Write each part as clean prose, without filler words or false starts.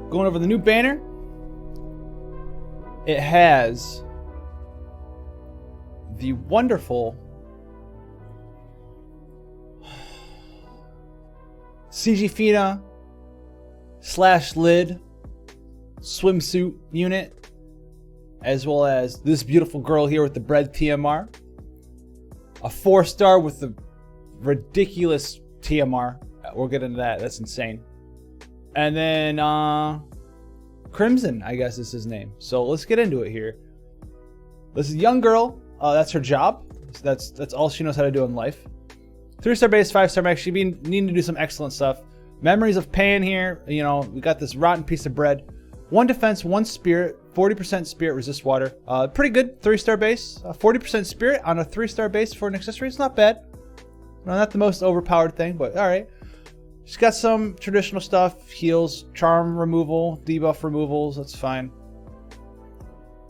going over the new banner. It has the wonderful CG Fina /Lid swimsuit unit, as well as this beautiful girl here with the bread TMR. A 4-star with the ridiculous TMR. We'll get into that. That's insane. And then Crimson, I guess is his name. So let's get into it here. This is a young girl. That's her job. That's all she knows how to do in life. 3-star base, 5-star max. She needing to do some excellent stuff. Memories of Pain here. You know, we got this rotten piece of bread. 1 defense, 1 spirit, 40% spirit, resist water. Pretty good 3-star base. 40% spirit on a 3-star base for an accessory. It's not bad. No, not the most overpowered thing, but all right. She's got some traditional stuff. Heals, charm removal, debuff removals. That's fine.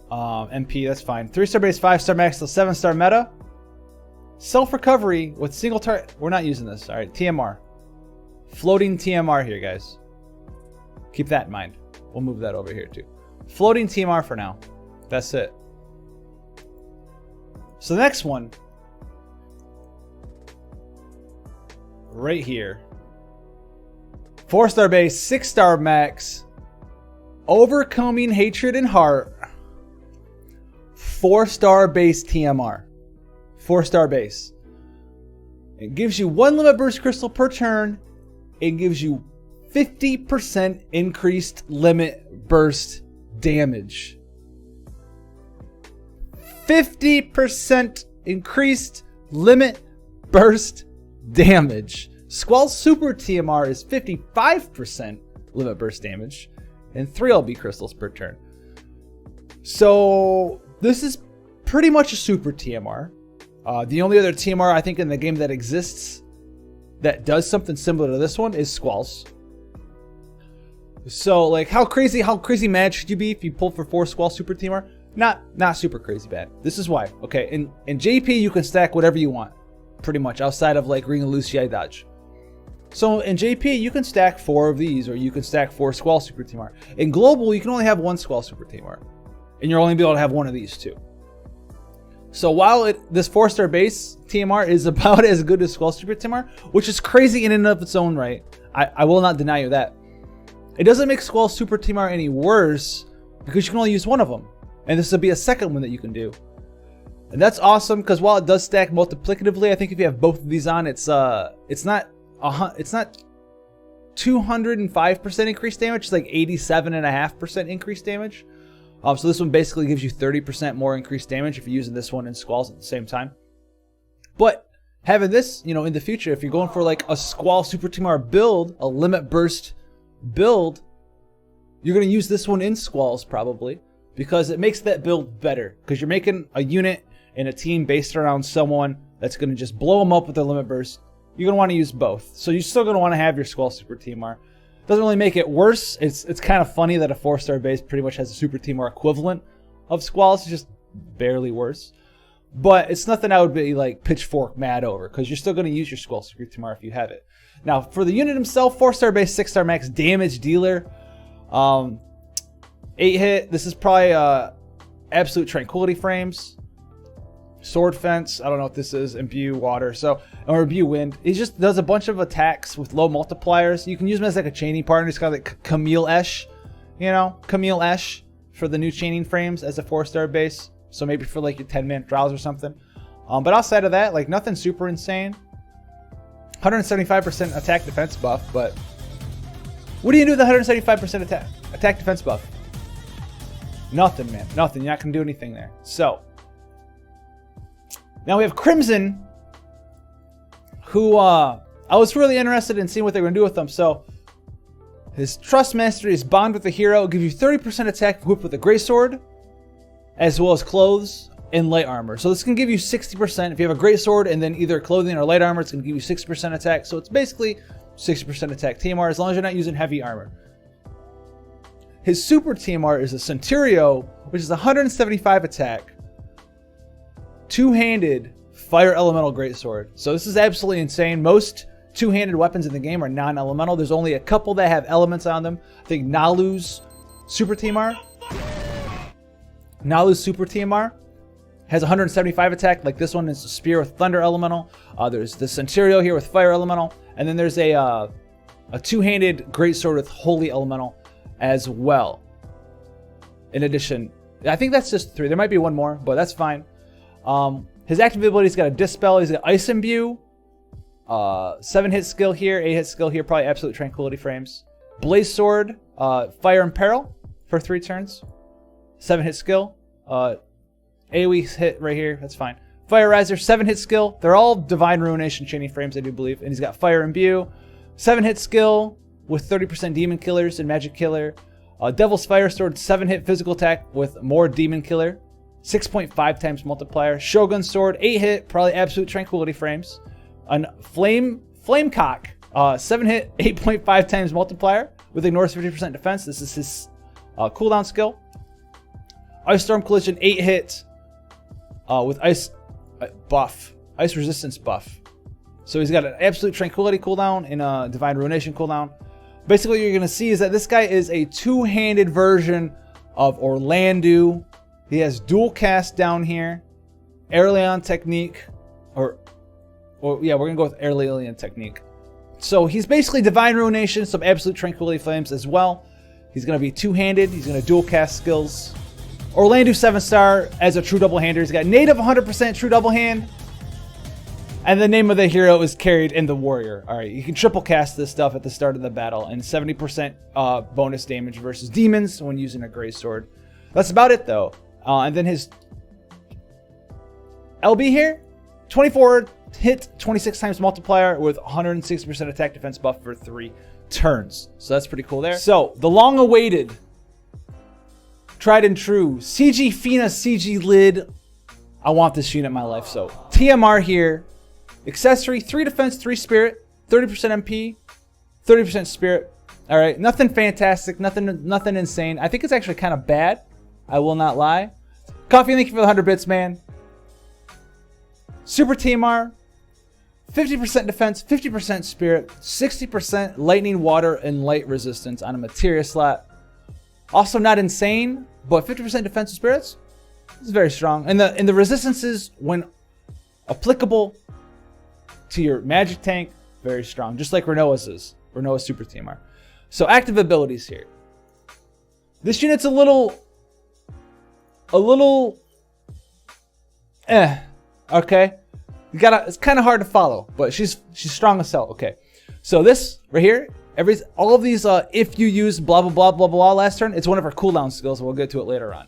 MP, that's fine. 3-star base, 5-star max, till 7-star meta. Self-recovery with single target. We're not using this. All right, TMR. Floating TMR here, guys. Keep that in mind. We'll move that over here too. Floating TMR for now. That's it. So the next one, right here. 4-star base, 6-star max. Overcoming hatred and heart. 4-star base TMR. 4-star base. It gives you 1 limit burst crystal per turn. It gives you 50% increased limit burst damage. 50% increased limit burst damage. Squalls Super TMR is 55% limit burst damage and 3 LB crystals per turn. So this is pretty much a Super TMR. The only other TMR I think in the game that exists that does something similar to this one is Squalls. So like how crazy mad should you be if you pull for 4 Squall Super TMR? Not super crazy bad. This is why. Okay, in JP you can stack whatever you want, pretty much outside of like Ring of Lucia Dodge. So in JP you can stack 4 of these, or you can stack 4 Squall Super TMR. In Global you can only have 1 Squall Super TMR, and you're only be able to have 1 of these too. So while this 4-star base TMR is about as good as Squall Super TMR, which is crazy in and of its own right, I will not deny you that. It doesn't make Squall Super TMR any worse because you can only use 1 of them, and this will be a second one that you can do, and that's awesome because while it does stack multiplicatively, I think if you have both of these on, it's not 205% increased damage. It's like 87.5% increased damage. So this one basically gives you 30% more increased damage if you're using this one and Squalls at the same time. But having this, you know, in the future, if you're going for like a Squall Super TMR build, a limit burst build, you're going to use this one in Squalls probably, because it makes that build better. Because you're making a unit and a team based around someone that's going to just blow them up with their limit burst. You're going to want to use both. So you're still going to want to have your Squall Super TMR. Doesn't really make it worse. It's kind of funny that a 4-star base pretty much has a Super TMR equivalent of Squalls. It's just barely worse. But it's nothing I would be like pitchfork mad over, because you're still going to use your Squall Super TMR if you have it. Now for the unit himself, 4-star base, 6-star max damage dealer. 8 hit. This is probably Absolute Tranquility Frames. Sword Fence, I don't know what this is, Imbue Water, or Imbue Wind. He just does a bunch of attacks with low multipliers. You can use him as like a chaining partner. He's got like Camille Esh, you know, Camille Esh for the new chaining frames as a 4-star base. So maybe for like your 10-man trials or something. But outside of that, like nothing super insane. 175% attack defense buff, but what do you do with the 175% attack defense buff? Nothing, man. Nothing. You're not going to do anything there. So now we have Crimson, who I was really interested in seeing what they're going to do with them. So his Trust Mastery is Bond with the Hero. Gives you 30% attack equipped with a Greatsword, as well as clothes and light armor. So this can give you 60%. If you have a Greatsword and then either clothing or light armor, it's going to give you 60% attack. So it's basically 60% attack TMR, as long as you're not using heavy armor. His Super TMR is a Centurio, which is 175 attack, 2-handed Fire Elemental Greatsword. So this is absolutely insane. Most two-handed weapons in the game are non-elemental. There's only a couple that have elements on them. I think Nalu's Super TMR. Nalu's Super TMR has 175 attack. Like this one is a spear with thunder elemental. There's the Centurio here with fire elemental. And then there's a two-handed greatsword with holy elemental as well. In addition, I think that's just 3. There might be one more, but that's fine. His active ability's got a Dispel. He's got Ice Imbue. 7-hit skill here, 8-hit skill here, probably Absolute Tranquility frames. Blaze Sword, Fire and Peril for 3 turns. 7-hit skill. AoE hit right here, that's fine. Fire Riser, 7-hit skill. They're all Divine Ruination chaining frames, I do believe. And he's got Fire Imbue. 7-hit skill with 30% Demon Killers and Magic Killer. Devil's Fire Sword, 7-hit physical attack with more Demon Killer. 6.5 times multiplier. Shogun Sword, 8-hit, probably Absolute Tranquility frames. Flame Cock, 7-hit, 8.5 times multiplier with ignores 50% defense. This is his cooldown skill. Ice Storm Collision, 8-hit with ice buff, ice resistance buff. So he's got an Absolute Tranquility cooldown and a Divine Ruination cooldown. Basically what you're going to see is that this guy is a two-handed version of Orlandu. He has dual cast down here, Airleon technique, or yeah, we're going to go with Airleon technique. So he's basically Divine Ruination, some Absolute Tranquility Flames as well. He's going to be two-handed. He's going to dual cast skills. Orlandu 7-star as a true double-hander. He's got native 100% true double-hand. And the name of the hero is carried in the warrior. All right, you can triple cast this stuff at the start of the battle and 70% bonus damage versus demons when using a gray sword. That's about it though. And then his LB here, 24 hit, 26 times multiplier with 160% attack defense buff for 3 turns. So that's pretty cool there. So the long-awaited, tried and true CG Fina CG Lid. I want this unit in my life. So TMR here. Accessory, 3 defense, 3 spirit, 30% MP, 30% spirit. All right, nothing fantastic, nothing insane. I think it's actually kind of bad. I will not lie. Coffee, thank you for the 100 bits, man. Super TMR, 50% defense, 50% spirit, 60% lightning, water, and light resistance on a materia slot. Also not insane, but 50% defense and spirits is very strong. And the resistances, when applicable to your magic tank, very strong, just like Renoa's is. Renoa's Super TMR. So active abilities here. This unit's a little okay. It's kind of hard to follow, but she's strong as hell. Okay, so this right here, all of these if you use blah blah blah blah blah last turn, it's one of her cooldown skills. We'll get to it later on.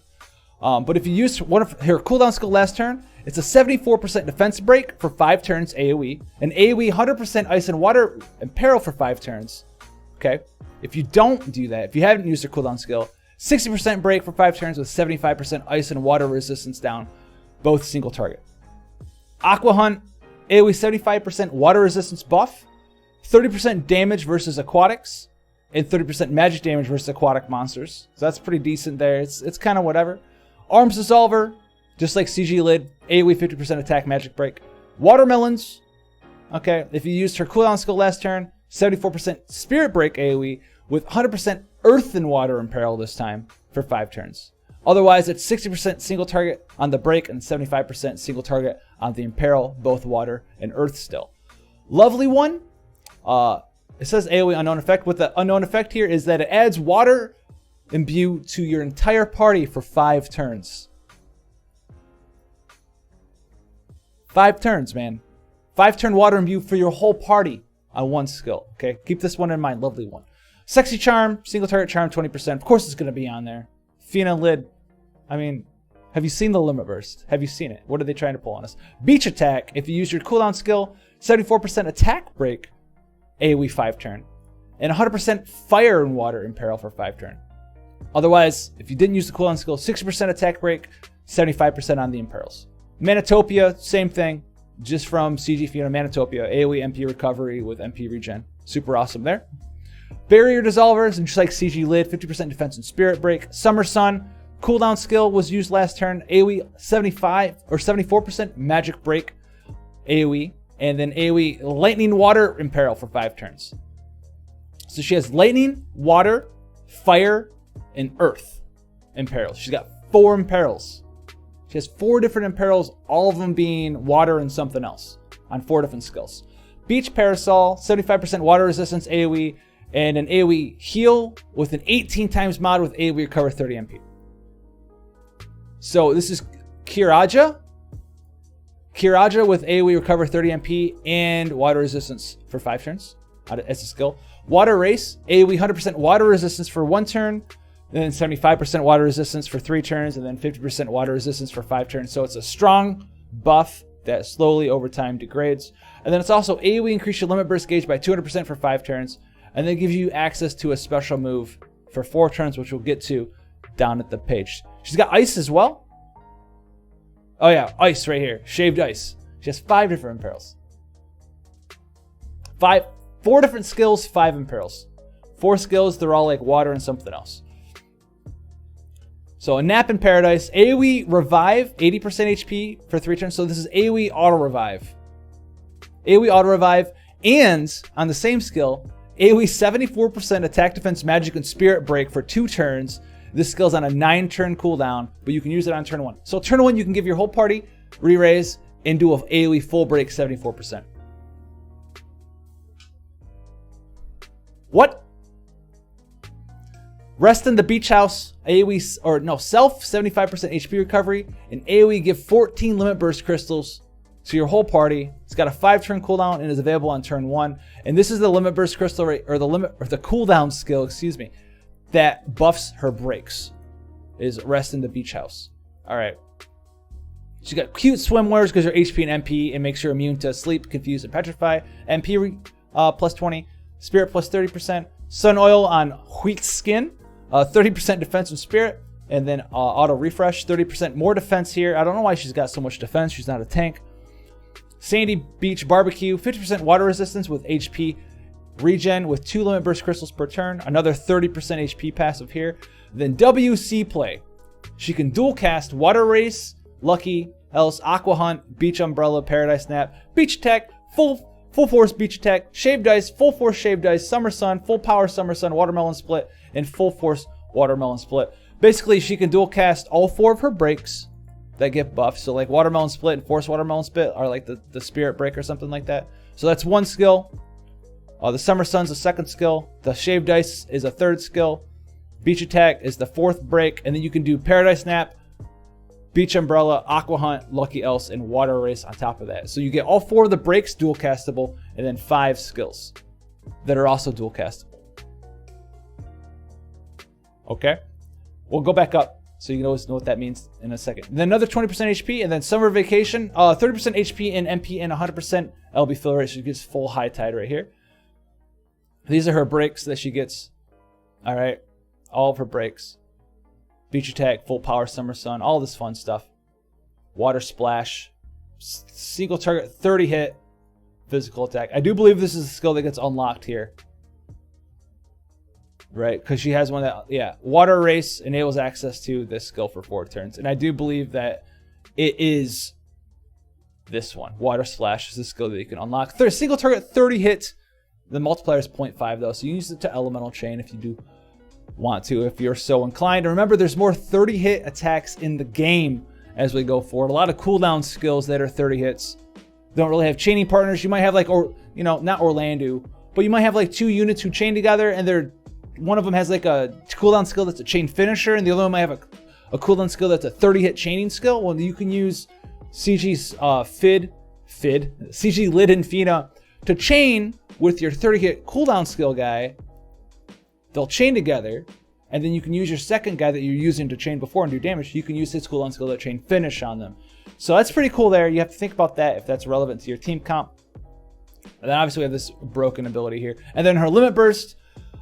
But if you use one of her cooldown skill last turn, it's a 74% defense break for 5 turns AoE, and AoE 100% ice and water and peril for 5 turns. Okay, if you don't do that, if you haven't used her cooldown skill, 60% break for 5 turns with 75% ice and water resistance down, both single target. Aqua Hunt, AoE 75% water resistance buff, 30% damage versus aquatics, and 30% magic damage versus aquatic monsters. So that's pretty decent there. It's kind of whatever. Arms Dissolver, just like CG Lid, AoE 50% attack magic break. Watermelons, okay, if you used her cooldown skill last turn, 74% spirit break AoE with 100% earth and water and peril this time for 5 turns. Otherwise, it's 60% single target on the break and 75% single target on the imperil, both water and earth still. Lovely one, it says AoE unknown effect. What the unknown effect here is that it adds water imbue to your entire party for 5 turns. 5 turns, man. 5-turn water imbue for your whole party on 1 skill. Okay, keep this one in mind. Lovely one. Sexy Charm, single target charm, 20%. Of course, it's going to be on there. Fina Lid. I mean, have you seen the Limit Burst? Have you seen it? What are they trying to pull on us? Beach Attack. If you use your cooldown skill, 74% attack break, AoE 5 turn, and 100% fire and water in peril for 5 turn. Otherwise, if you didn't use the cooldown skill, 60% attack break, 75% on the imperils. Manitopia, same thing, just from CG Fina Manitopia, AoE MP recovery with MP regen. Super awesome there. Barrier Dissolvers, and just like CG Lid, 50% defense and spirit break. Summer Sun, cooldown skill was used last turn, AoE 75 or 74% magic break, AoE and then AoE Lightning, Water, Imperil for 5 turns. So she has Lightning, Water, Fire, and Earth Imperils. She's got 4 Imperils. She has 4 different Imperils, all of them being water and something else on 4 different skills. Beach Parasol, 75% water resistance AoE, and an AoE heal with an 18 times mod with AoE recover 30 MP. So this is Kiraja. Kiraja with AoE recover 30 MP and water resistance for 5 turns as a skill. Water Race, AoE 100% water resistance for 1 turn, then 75% water resistance for 3 turns, and then 50% water resistance for 5 turns. So it's a strong buff that slowly over time degrades. And then it's also AoE increase your limit burst gauge by 200% for 5 turns, and then gives you access to a special move for 4 turns, which we'll get to down at the page. She's got Ice as well. Oh yeah, Ice right here, Shaved Ice. She has 5 different Imperils. 4 different skills, 5 Imperils. 4 skills, they're all like water and something else. So a Nap in Paradise, AoE Revive, 80% HP for 3 turns. So this is AoE Auto Revive. AoE Auto Revive, and on the same skill, AoE 74% attack, defense, magic, and spirit break for 2 turns. This skill's on a 9-turn cooldown, but you can use it on turn 1. So turn 1, you can give your whole party re-raise and do a AoE full break 74%. What? Rest in the Beach House, AoE, or no, self 75% HP recovery, and AoE give 14 limit burst crystals to your whole party. It's got a 5-turn cooldown and is available on turn 1. And this is the limit burst crystal rate, or the cooldown skill, excuse me, that buffs her breaks. Is Rest in the Beach House. All right. She's got cute swimwears because your HP and MP, and makes her immune to sleep, confuse, and petrify. MP plus 20, spirit plus 30%. Sun oil on wheat skin. 30% defense and spirit, and then auto refresh, 30% more defense here. I don't know why she's got so much defense. She's not a tank. Sandy Beach Barbecue, 50% water resistance with HP regen with 2 limit burst crystals per turn. Another 30% HP passive here. Then WC Play. She can dual cast Water Race, Lucky, Else, Aqua Hunt, Beach Umbrella, Paradise Snap, Beach Attack, Full Force Beach Attack, Shaved Ice, Full Force Shaved Ice, Summer Sun, Full Power Summer Sun, Watermelon Split, and Full Force Watermelon Split. Basically, she can dual cast all 4 of her breaks that get buffed. So like Watermelon Split and Force Watermelon Split are like the Spirit Break or something like that. So that's 1 skill. The Summer Sun's the 2nd skill. The Shaved Ice is a 3rd skill. Beach Attack is the 4th break. And then you can do Paradise Snap, Beach Umbrella, Aqua Hunt, Lucky Else, and Water Race on top of that. So you get all 4 of the breaks dual castable, and then 5 skills that are also dual castable. Okay, we'll go back up so you always know what that means in a second. And then another 20% HP, and then Summer Vacation, 30% HP and MP and 100% LB fill rate. She gets full high tide right here. These are her breaks that she gets. All right, all of her breaks. Beach Attack, Full Power Summer Sun, all this fun stuff. Water Splash, single target 30 hit physical attack. I do believe this is a skill that gets unlocked here. Right, because she has one that, yeah, Water Race enables access to this skill for 4 turns. And I do believe that it is this one. Water Splash is the skill that you can unlock. Single target 30 hit. The multiplier is 0.5 though, so you use it to Elemental Chain if you do want to, if you're so inclined. And remember, there's more 30 hit attacks in the game as we go forward. A lot of cooldown skills that are 30 hits. They don't really have chaining partners. You might have like, or you know, not Orlando, but you might have like 2 units who chain together, and they're one of them has like a cooldown skill that's a chain finisher, and the other one might have a cooldown skill that's a 30 hit chaining skill. Well, you can use CG's CG Lid and Fina to chain with your 30 hit cooldown skill guy. They'll chain together, and then you can use your second guy that you're using to chain before and do damage. You can use his cooldown skill to chain finish on them. So that's pretty cool there. You have to think about that if that's relevant to your team comp. And then obviously we have this broken ability here. And then her limit burst.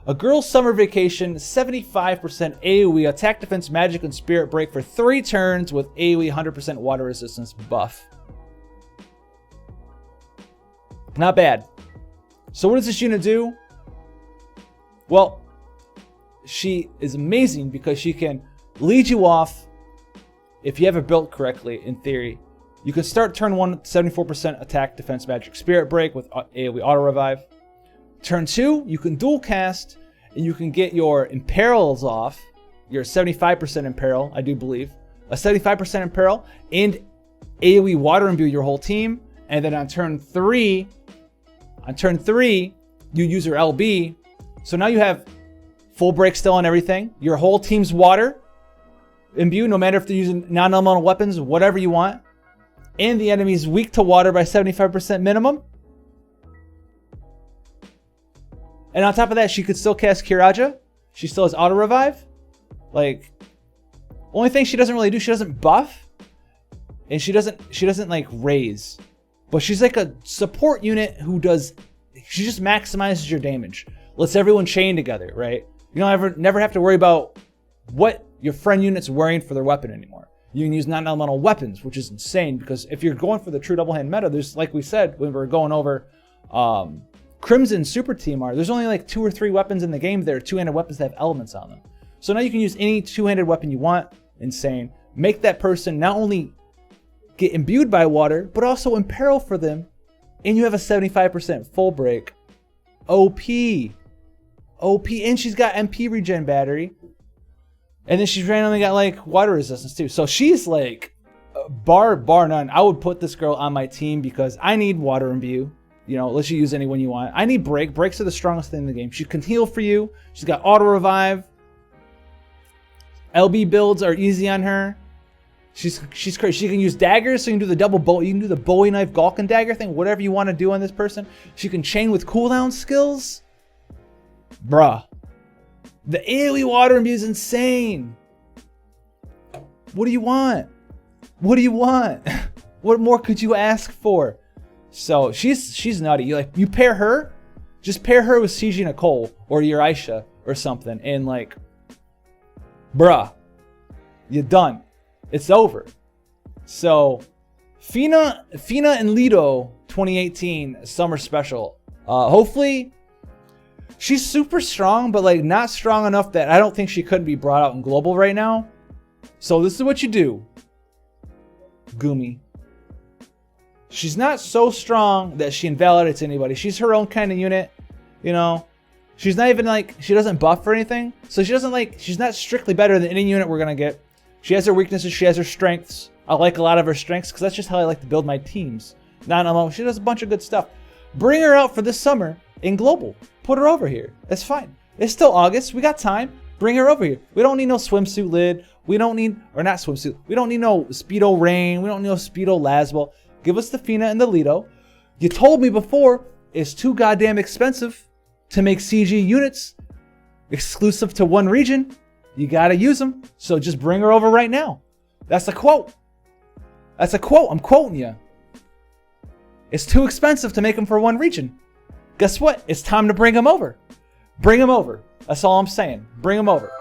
A Girl's Summer Vacation, 75% AoE, attack, defense, magic, and spirit break for 3 turns with AoE 100% water resistance buff. Not bad. So what does this unit do? Well, she is amazing because she can lead you off. If you have it built correctly, in theory, You can start turn 1 74% attack, defense, magic, spirit break with AoE auto revive. Turn 2, you can dual cast, and you can get your imperils off. Your 75% imperil, I do believe. A 75% imperil, and AoE water imbue your whole team. And then on turn 3, you use your LB. So now you have full break still on everything. Your whole team's water imbue, no matter if they're using non-elemental weapons, whatever you want. And the enemy's weak to water by 75% minimum. And on top of that, she could still cast Kiraja. She still has auto revive. Like, only thing she doesn't really do, she doesn't buff. And she doesn't like raise. But she's like a support unit who does, she just maximizes your damage. Lets everyone chain together, right? You don't never have to worry about what your friend unit's wearing for their weapon anymore. You can use non-elemental weapons, which is insane, because if you're going for the true double hand meta, there's, like we said when we were going over Crimson Super TMR, there's only like 2 or 3 weapons in the game that are two-handed weapons that have elements on them. So now you can use any two-handed weapon you want. Insane. Make that person not only get imbued by water, but also imperil for them, and you have a 75% full break. OP. And she's got MP regen battery. And then she's randomly got like water resistance too. So she's like, bar none. I would put this girl on my team because I need water imbue. You know, let you use anyone you want. I need break. Breaks are the strongest thing in the game. She can heal for you. She's got auto revive. LB builds are easy on her. She's crazy. She can use daggers, so you can do the double bow. You can do the Bowie knife, Galkin dagger thing. Whatever you want to do on this person. She can chain with cooldown skills. Bruh. The AoE water imbue is insane. What do you want? What do you want? What more could you ask for? So she's nutty. You pair her, just pair her with CG Nicole or your Aisha or something, and like, bruh, you're done. It's over. So Fina and Lido 2018 summer special. Hopefully. She's super strong, but like not strong enough that I don't think she couldn't be brought out in global right now. So this is what you do. Gumi. She's not so strong that she invalidates anybody. She's her own kind of unit, you know. She's not even like, she doesn't buff or anything. So she doesn't like, she's not strictly better than any unit we're going to get. She has her weaknesses, she has her strengths. I like a lot of her strengths because that's just how I like to build my teams. Not alone. She does a bunch of good stuff. Bring her out for this summer in global. Put her over here. That's fine. It's still August. We got time. Bring her over here. We don't need no swimsuit lid. We don't need, or not swimsuit. We don't need no Speedo Rain. We don't need no Speedo Laswell. Give us the Fina and the Lido. You told me before, it's too goddamn expensive to make CG units exclusive to one region. You gotta use them. So just bring her over right now. That's a quote. That's a quote. I'm quoting you. It's too expensive to make them for one region. Guess what? It's time to bring them over. Bring them over. That's all I'm saying. Bring them over.